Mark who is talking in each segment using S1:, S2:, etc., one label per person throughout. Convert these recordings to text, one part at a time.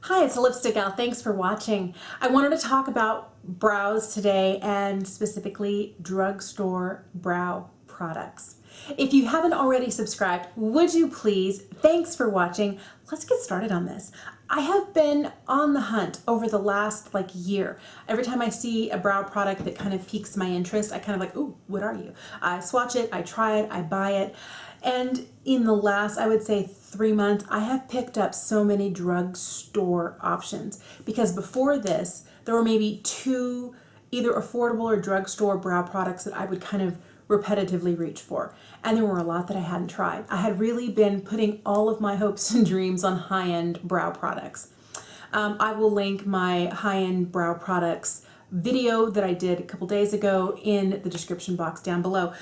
S1: Hi, it's Lipstick Gal. Thanks for watching. I wanted to talk about brows today and specifically drugstore brow products. If you haven't already subscribed, would you please? Thanks for watching. Let's get started on this. I have been on the hunt over the last year. Every time I see a brow product that kind of piques my interest, I kind of ooh, what are you? I swatch it, I try it, I buy it. And in the last, I would say 3 months, I have picked up so many drugstore options because before this, there were maybe 2 either affordable or drugstore brow products that I would kind of repetitively reach for. And there were a lot that I hadn't tried. I had really been putting all of my hopes and dreams on high-end brow products. I will link my high-end brow products video that I did a couple days ago in the description box down below.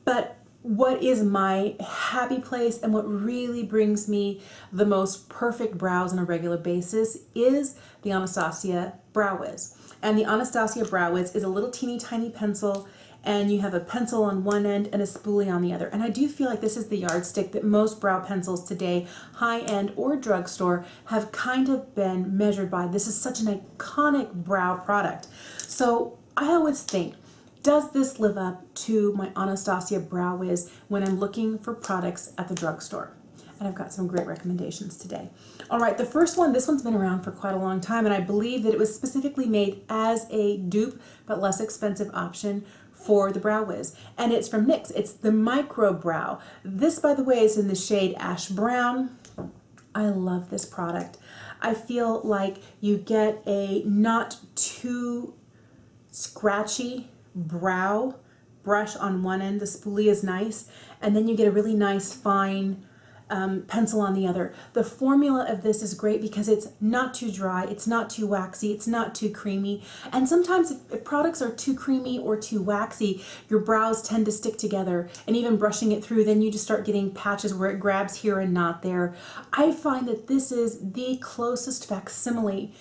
S1: But what is my happy place and what really brings me the most perfect brows on a regular basis is the Anastasia Brow Wiz. And the Anastasia Brow Wiz is a little teeny tiny pencil, and you have a pencil on one end and a spoolie on the other. And I do feel like this is the yardstick that most brow pencils today, high-end or drugstore, have kind of been measured by. This is such an iconic brow product. So I always think, does this live up to my Anastasia Brow Wiz when I'm looking for products at the drugstore? And I've got some great recommendations today. All right, the first one, this one's been around for quite a long time, and I believe that it was specifically made as a dupe but less expensive option for the Brow Wiz. And it's from NYX. It's the Micro Brow. This, by the way, is in the shade Ash Brown. I love this product. I feel like you get a not too scratchy brow brush on one end. The spoolie is nice, and then you get a really nice fine pencil on the other. The formula of this is great because it's not too dry, it's not too waxy, it's not too creamy. And sometimes if products are too creamy or too waxy, your brows tend to stick together, and even brushing it through, then you just start getting patches where it grabs here and not there. I find that this is the closest facsimile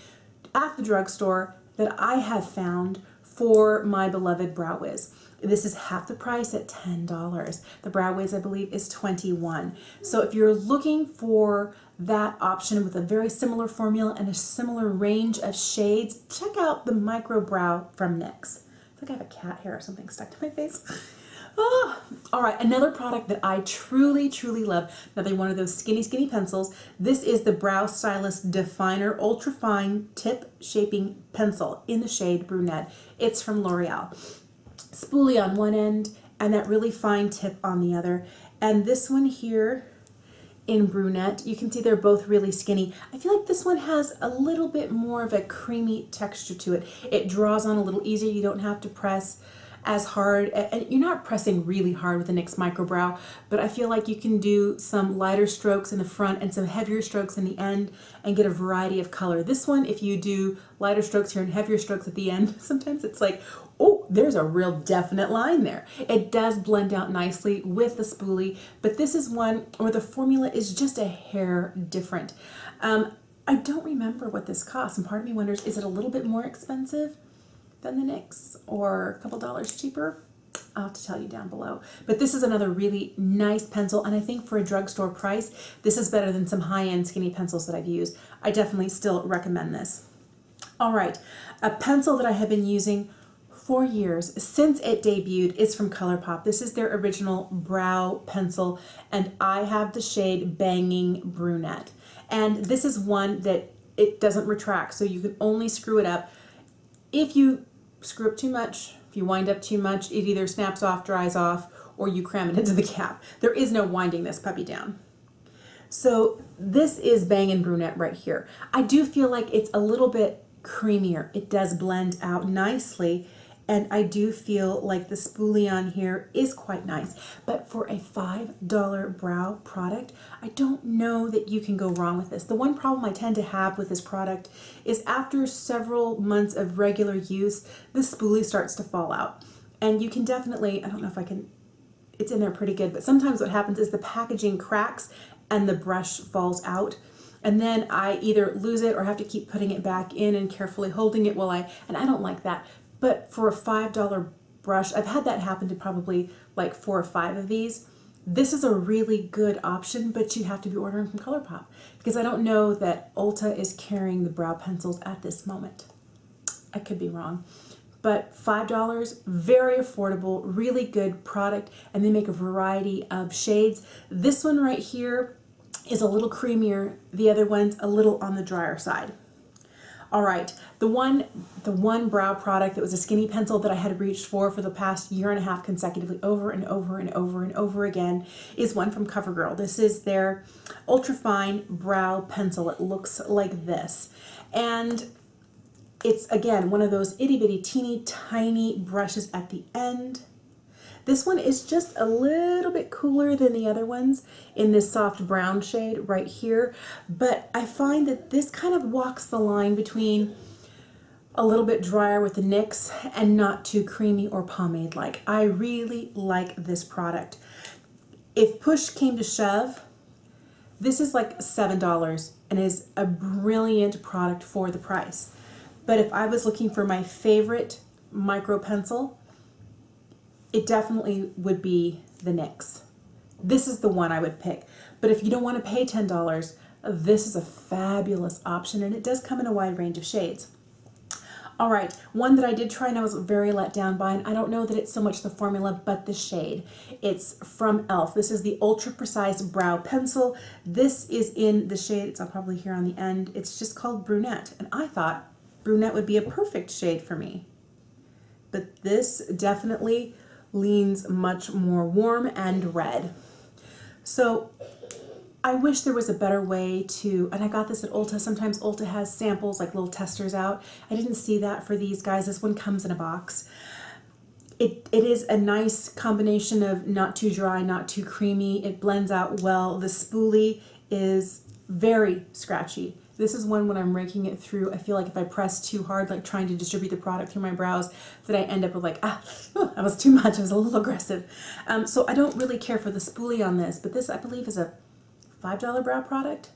S1: at the drugstore that I have found for my beloved Brow Wiz. This is half the price at $10. The Brow Wiz, I believe, is $21. So if you're looking for that option with a very similar formula and a similar range of shades, check out the Micro Brow from NYX. I think I have a cat hair or something stuck to my face. Oh. All right, another product that I truly, truly love, another one of those skinny pencils. This is the Brow Stylist Definer Ultra Fine Tip Shaping Pencil in the shade Brunette. It's from L'Oreal. Spoolie on one end and that really fine tip on the other. And this one here in Brunette, you can see they're both really skinny. I feel like this one has a little bit more of a creamy texture to it. It draws on a little easier. You don't have to press as hard, and you're not pressing really hard with the NYX Micro Brow, but I feel like you can do some lighter strokes in the front and some heavier strokes in the end and get a variety of color. This one, if you do lighter strokes here and heavier strokes at the end, sometimes it's like, oh, there's a real definite line there. It does blend out nicely with the spoolie, but this is one where the formula is just a hair different. I don't remember what this costs, and part of me wonders, is it a little bit more expensive than the NYX or a couple dollars cheaper? I'll have to tell you down below. But this is another really nice pencil, and I think for a drugstore price, this is better than some high-end skinny pencils that I've used. I definitely still recommend this. All right, a pencil that I have been using for years since it debuted is from Colourpop. This is their original brow pencil, and I have the shade Bangin Brunette. And this is one that it doesn't retract, so you can only screw it up. If you screw up too much, if you wind up too much, it either snaps off, dries off, or you cram it into the cap. There is no winding this puppy down. So this is Bangin Brunette right here. I do feel like it's a little bit creamier. It does blend out nicely, and I do feel like the spoolie on here is quite nice. But for a $5 brow product, I don't know that you can go wrong with this. The one problem I tend to have with this product is after several months of regular use, the spoolie starts to fall out. And you can definitely, I don't know if I can, it's in there pretty good, but sometimes what happens is the packaging cracks and the brush falls out. And then I either lose it or have to keep putting it back in and carefully holding it while and I don't like that. But for a $5 brush, I've had that happen to probably like 4 or 5 of these. This is a really good option, but you have to be ordering from Colourpop because I don't know that Ulta is carrying the brow pencils at this moment. I could be wrong. But $5, very affordable, really good product, and they make a variety of shades. This one right here is a little creamier, the other one's a little on the drier side. All right, the one brow product that was a skinny pencil that I had reached for the past year and a half consecutively over and over and over and over again is one from CoverGirl. This is their Ultra Fine Brow Pencil. It looks like this. And it's, again, one of those itty bitty teeny tiny brushes at the end. This one is just a little bit cooler than the other ones in this soft brown shade right here, but I find that this kind of walks the line between a little bit drier with the NYX and not too creamy or pomade-like. I really like this product. If push came to shove, this is like $7 and is a brilliant product for the price. But if I was looking for my favorite micro pencil, it definitely would be the NYX. This is the one I would pick. But if you don't want to pay $10, this is a fabulous option, and it does come in a wide range of shades. All right, one that I did try and I was very let down by, and I don't know that it's so much the formula, but the shade. It's from e.l.f. This is the Ultra Precise Brow Pencil. This is in the shade, it's probably here on the end, it's just called Brunette, and I thought Brunette would be a perfect shade for me. But this definitely leans much more warm and red. So I wish there was a better way to, and I got this at Ulta. Sometimes Ulta has samples, like little testers out. I didn't see that for these guys. This one comes in a box. It is a nice combination of not too dry, not too creamy. It blends out well. The spoolie is very scratchy. This is one when I'm raking it through, I feel like if I press too hard, like trying to distribute the product through my brows, that I end up with like, that was too much, it was a little aggressive. So I don't really care for the spoolie on this, but this I believe is a $5 brow product.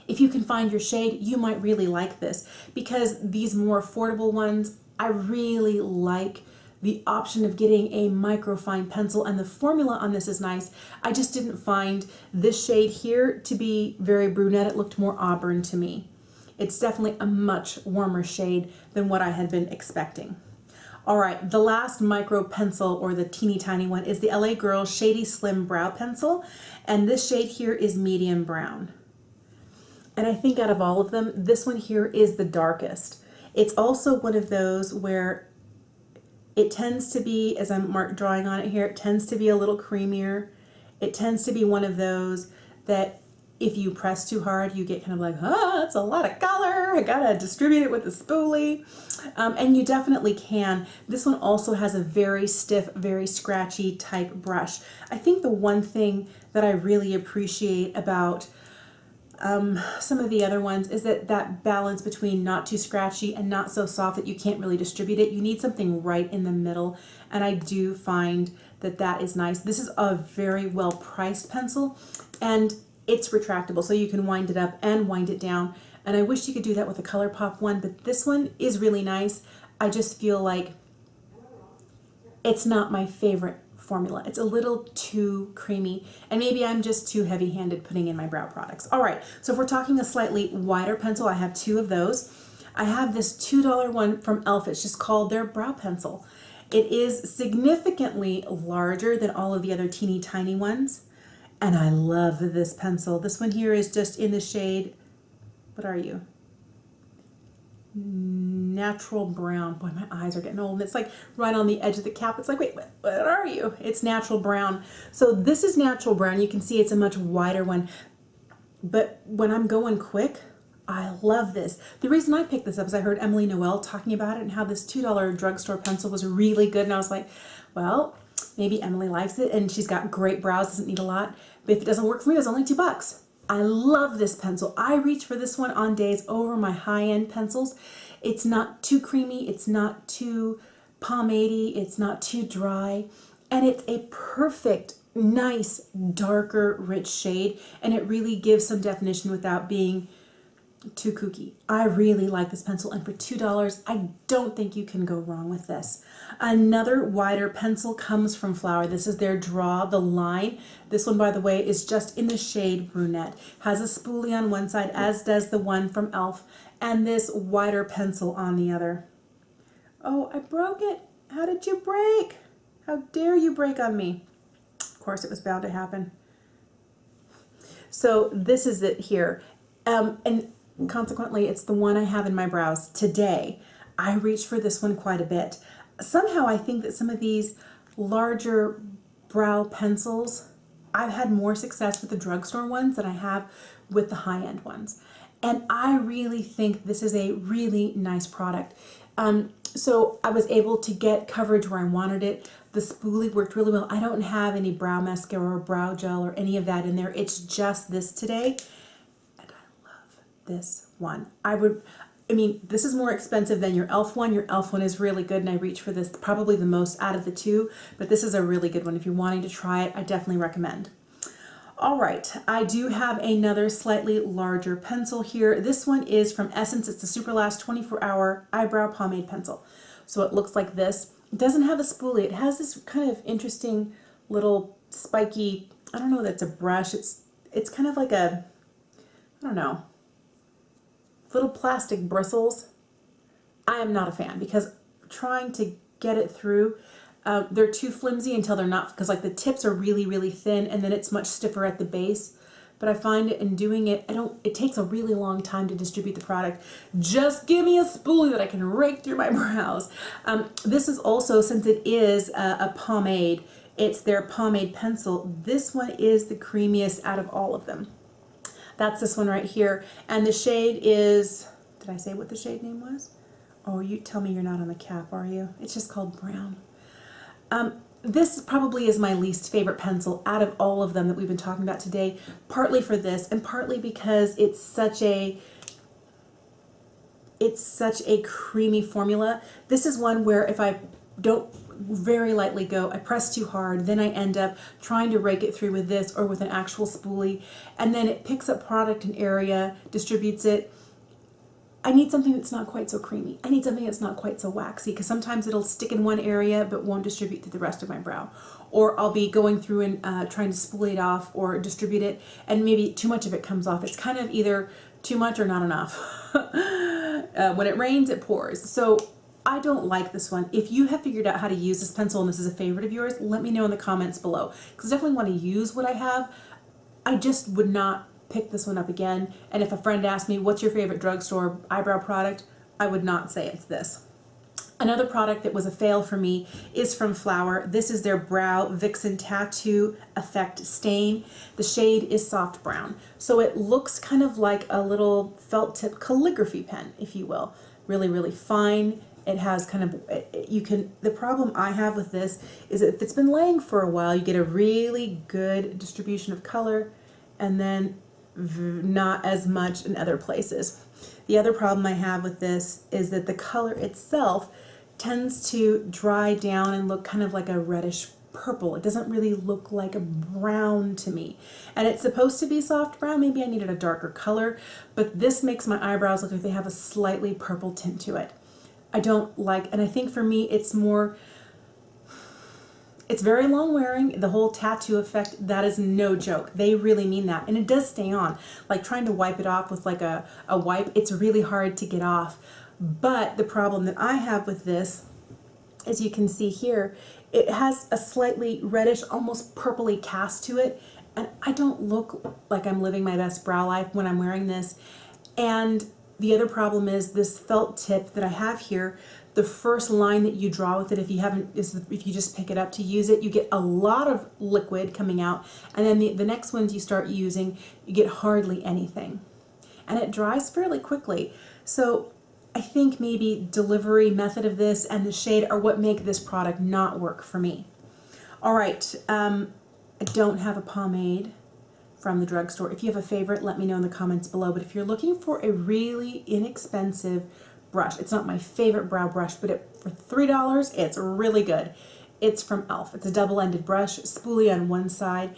S1: If you can find your shade, you might really like this, because these more affordable ones, I really like the option of getting a microfine pencil, and the formula on this is nice. I just didn't find this shade here to be very brunette. It looked more auburn to me. It's definitely a much warmer shade than what I had been expecting. All right, the last micro pencil, or the teeny tiny one, is the LA Girl Shady Slim Brow Pencil, and this shade here is medium brown. And I think out of all of them, this one here is the darkest. It's also one of those where it tends to be, as I'm drawing on it here, it tends to be a little creamier. It tends to be one of those that if you press too hard, you get kind of like, that's a lot of color. I gotta distribute it with the spoolie. And you definitely can. This one also has a very stiff, very scratchy type brush. I think the one thing that I really appreciate about some of the other ones is that balance between not too scratchy and not so soft that you can't really distribute it. You need something right in the middle, and I do find that that is nice. This is a very well priced pencil, and it's retractable, so you can wind it up and wind it down, and I wish you could do that with a Colourpop one, but this one is really nice. I just feel like it's not my favorite formula. It's a little too creamy, and maybe I'm just too heavy-handed putting in my brow products. All right, so if we're talking a slightly wider pencil, I have two of those. I have this $2 one from e.l.f. It's just called their Brow Pencil. It is significantly larger than all of the other teeny tiny ones, and I love this pencil. This one here is just in the shade, what are you? Natural brown. Boy, my eyes are getting old, and it's like right on the edge of the cap. It's like, wait, what are you? It's natural brown. So this is natural brown. You can see it's a much wider one, but when I'm going quick, I love this. The reason I picked this up is I heard Emily Noel talking about it and how this $2 drugstore pencil was really good, and I was like, well, maybe Emily likes it, and she's got great brows, doesn't need a lot, but if it doesn't work for me, it's only $2. I love this pencil. I reach for this one on days over my high-end pencils. It's not too creamy, it's not too pomadey, it's not too dry, and it's a perfect, nice, darker, rich shade, and it really gives some definition without being too kooky. I really like this pencil, and for $2, I don't think you can go wrong with this. Another wider pencil comes from Flower. This is their Draw the Line. This one, by the way, is just in the shade Brunette. Has a spoolie on one side, as does the one from e.l.f., and this wider pencil on the other. Oh, I broke it. How did you break? How dare you break on me? Of course, it was bound to happen. So this is it here. And consequently, it's the one I have in my brows today. I reach for this one quite a bit. Somehow I think that some of these larger brow pencils, I've had more success with the drugstore ones than I have with the high-end ones. And I really think this is a really nice product. So I was able to get coverage where I wanted it. The spoolie worked really well. I don't have any brow mascara or brow gel or any of that in there. It's just this today. And I love this one. I mean, this is more expensive than your e.l.f. one. Your e.l.f. one is really good, and I reach for this probably the most out of the two, but this is a really good one. If you're wanting to try it, I definitely recommend. All right, I do have another slightly larger pencil here. This one is from Essence. It's the Super Last 24-Hour Eyebrow Pomade Pencil. So it looks like this. It doesn't have a spoolie. It has this kind of interesting little spiky, I don't know, that's a brush. It's kind of like a, I don't know, little plastic bristles. I am not a fan because trying to get it through, they're too flimsy until they're not, because like the tips are really, really thin and then it's much stiffer at the base. But I find it in doing it, it takes a really long time to distribute the product. Just give me a spoolie that I can rake through my brows. This is also, since it is a pomade, it's their Pomade Pencil. This one is the creamiest out of all of them. That's this one right here. And the shade is, did I say what the shade name was? Oh, you tell me you're not on the cap, are you? It's just called Brown. This probably is my least favorite pencil out of all of them that we've been talking about today, partly for this and partly because it's such a creamy formula. This is one where if I don't very lightly go, I press too hard, then I end up trying to rake it through with this or with an actual spoolie, and then it picks up product in area, distributes it. I need something that's not quite so creamy. I need something that's not quite so waxy, because sometimes it'll stick in one area but won't distribute through the rest of my brow. Or I'll be going through and trying to spoolie it off or distribute it, and maybe too much of it comes off. It's kind of either too much or not enough. When it rains, it pours. So I don't like this one. If you have figured out how to use this pencil and this is a favorite of yours, let me know in the comments below, because I definitely want to use what I have. I just would not pick this one up again, and if a friend asked me what's your favorite drugstore eyebrow product, I would not say it's this. Another product that was a fail for me is from Flower. This is their Brow Vixen Tattoo Effect Stain. The shade is Soft Brown, so it looks kind of like a little felt tip calligraphy pen, if you will. Really, really fine. It has kind of, the problem I have with this is that if it's been laying for a while, you get a really good distribution of color, and then not as much in other places. The other problem I have with this is that the color itself tends to dry down and look kind of like a reddish purple. It doesn't really look like a brown to me. And it's supposed to be soft brown. Maybe I needed a darker color, but this makes my eyebrows look like they have a slightly purple tint to it. I don't like, and I think for me it's more, it's very long wearing. The whole tattoo effect, that is no joke. They really mean that. And it does stay on. Like trying to wipe it off with like a wipe, it's really hard to get off. But the problem that I have with this, as you can see here, it has a slightly reddish, almost purpley cast to it. And I don't look like I'm living my best brow life when I'm wearing this. And the other problem is this felt tip that I have here. The first line that you draw with it, if you just pick it up to use it, you get a lot of liquid coming out, and then the next ones you start using, you get hardly anything. And it dries fairly quickly. So I think maybe delivery method of this and the shade are what make this product not work for me. All right, I don't have a pomade from the drugstore. If you have a favorite, let me know in the comments below. But if you're looking for a really inexpensive brush, it's not my favorite brow brush, but for $3, it's really good. It's from e.l.f. It's a double-ended brush, spoolie on one side.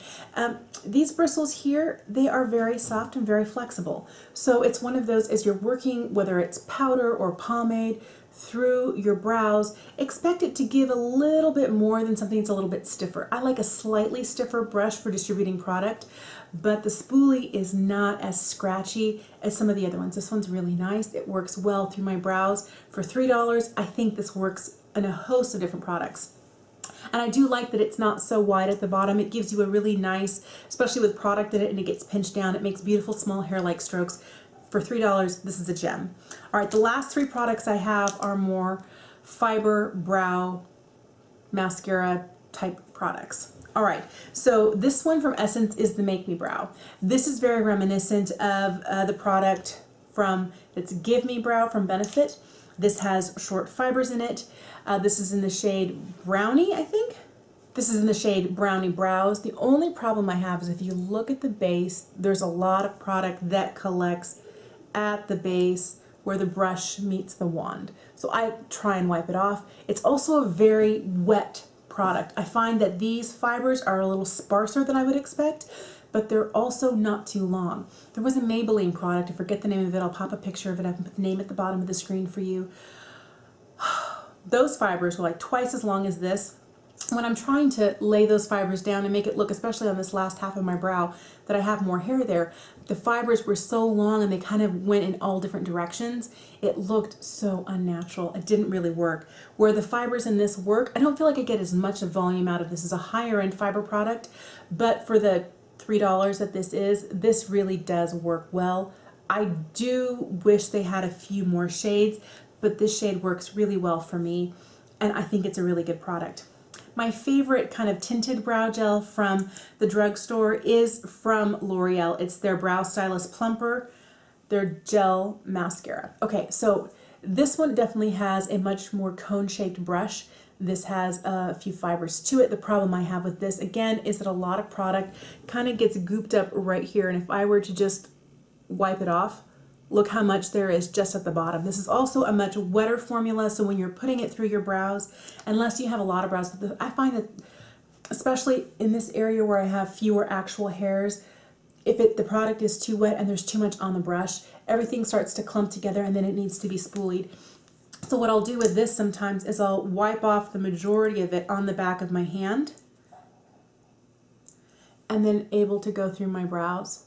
S1: These bristles here, they are very soft and very flexible. So it's one of those, as you're working, whether it's powder or pomade, through your brows, expect it to give a little bit more than something that's a little bit stiffer. I like a slightly stiffer brush for distributing product, but the spoolie is not as scratchy as some of the other ones. This one's really nice. It works well through my brows. For $3, I think this works in a host of different products. And I do like that it's not so wide at the bottom. It gives you a really nice, especially with product in it and it gets pinched down, it makes beautiful small hair-like strokes. For $3, this is a gem. All right, the last three products I have are more fiber brow mascara type products. All right, so this one from Essence is the Make Me Brow. This is very reminiscent of the product from, it's Give Me Brow from Benefit. This has short fibers in it. This is in the shade Brownie, I think. This is in the shade Brownie Brows. The only problem I have is if you look at the base, there's a lot of product that collects at the base where the brush meets the wand. So I try and wipe it off. It's also a very wet product. I find that these fibers are a little sparser than I would expect, but they're also not too long. There was a Maybelline product, I forget the name of it, I'll pop a picture of it, I can put the name at the bottom of the screen for you. Those fibers were like twice as long as this. When I'm trying to lay those fibers down and make it look, especially on this last half of my brow, that I have more hair there, the fibers were so long and they kind of went in all different directions. It looked so unnatural. It didn't really work. Where the fibers in this work, I don't feel like I get as much of volume out of this as a higher end fiber product, but for the $3 that this really does work well. I do wish they had a few more shades, but this shade works really well for me, and I think it's a really good product. My favorite kind of tinted brow gel from the drugstore is from L'Oreal. It's their Brow Stylist Plumper, their gel mascara. Okay, so this one definitely has a much more cone-shaped brush. This has a few fibers to it. The problem I have with this, again, is that a lot of product kind of gets gooped up right here, and if I were to just wipe it off, look how much there is just at the bottom. This is also a much wetter formula, so when you're putting it through your brows, unless you have a lot of brows, I find that, especially in this area where I have fewer actual hairs, if the product is too wet and there's too much on the brush, everything starts to clump together and then it needs to be spoolied. So what I'll do with this sometimes is I'll wipe off the majority of it on the back of my hand and then able to go through my brows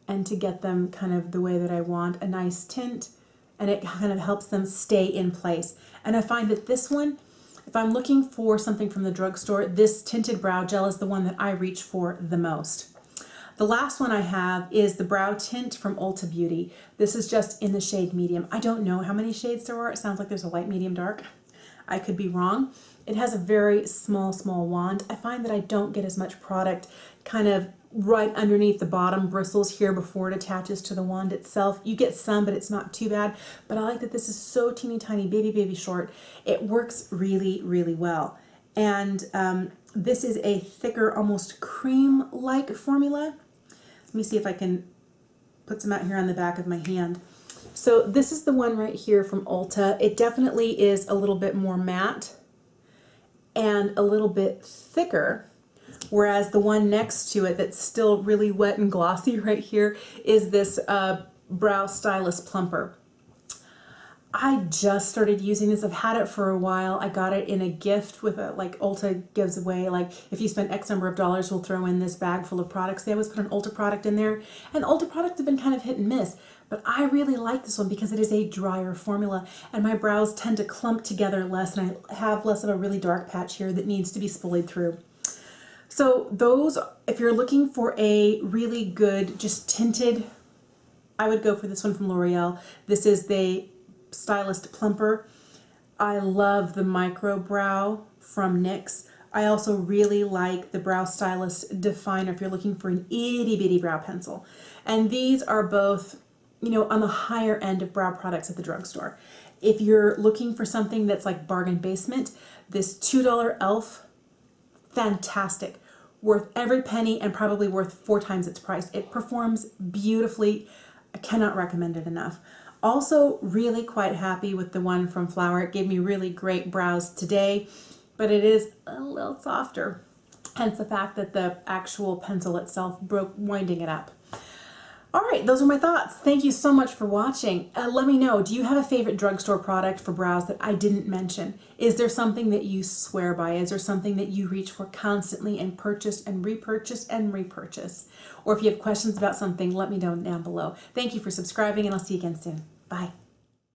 S1: and to get them kind of the way that I want, a nice tint, and it kind of helps them stay in place. And I find that this one, if I'm looking for something from the drugstore, this tinted brow gel is the one that I reach for the most. The last one I have is the brow tint from Ulta Beauty. This is just in the shade medium. I don't know how many shades there are. It sounds like there's a light, medium, dark. I could be wrong. It has a very small wand. I find that I don't get as much product kind of right underneath the bottom bristles here before it attaches to the wand itself. You get some, but it's not too bad. But I like that this is so teeny tiny, baby short. It works really, really well. And this is a thicker, almost cream-like formula. Let me see if I can put some out here on the back of my hand. So this is the one right here from Ulta. It definitely is a little bit more matte and a little bit thicker, whereas the one next to it that's still really wet and glossy right here is this Brow Stylist Plumper. I just started using this. I've had it for a while. I got it in a gift with a, like Ulta gives away, like if you spend X number of dollars, we'll throw in this bag full of products. They always put an Ulta product in there, and Ulta products have been kind of hit and miss, but I really like this one because it is a drier formula and my brows tend to clump together less and I have less of a really dark patch here that needs to be spoolied through. So those, if you're looking for a really good, just tinted, I would go for this one from L'Oreal. This is the Stylist Plumper. I love the Micro Brow from NYX. I also really like the Brow Stylist Definer if you're looking for an itty bitty brow pencil. And these are both, you know, on the higher end of brow products at the drugstore. If you're looking for something that's like bargain basement, this $2 e.l.f., fantastic. Worth every penny and probably worth 4 times its price. It performs beautifully. I cannot recommend it enough. Also really quite happy with the one from Flower. It gave me really great brows today. but it is a little softer. Hence the fact that the actual pencil itself broke winding it up. All right, those are my thoughts. Thank you so much for watching. Let me know, do you have a favorite drugstore product for brows that I didn't mention? Is there something that you swear by? Is there something that you reach for constantly and purchase and repurchase and repurchase? Or if you have questions about something, let me know down below. Thank you for subscribing, and I'll see you again soon. Bye.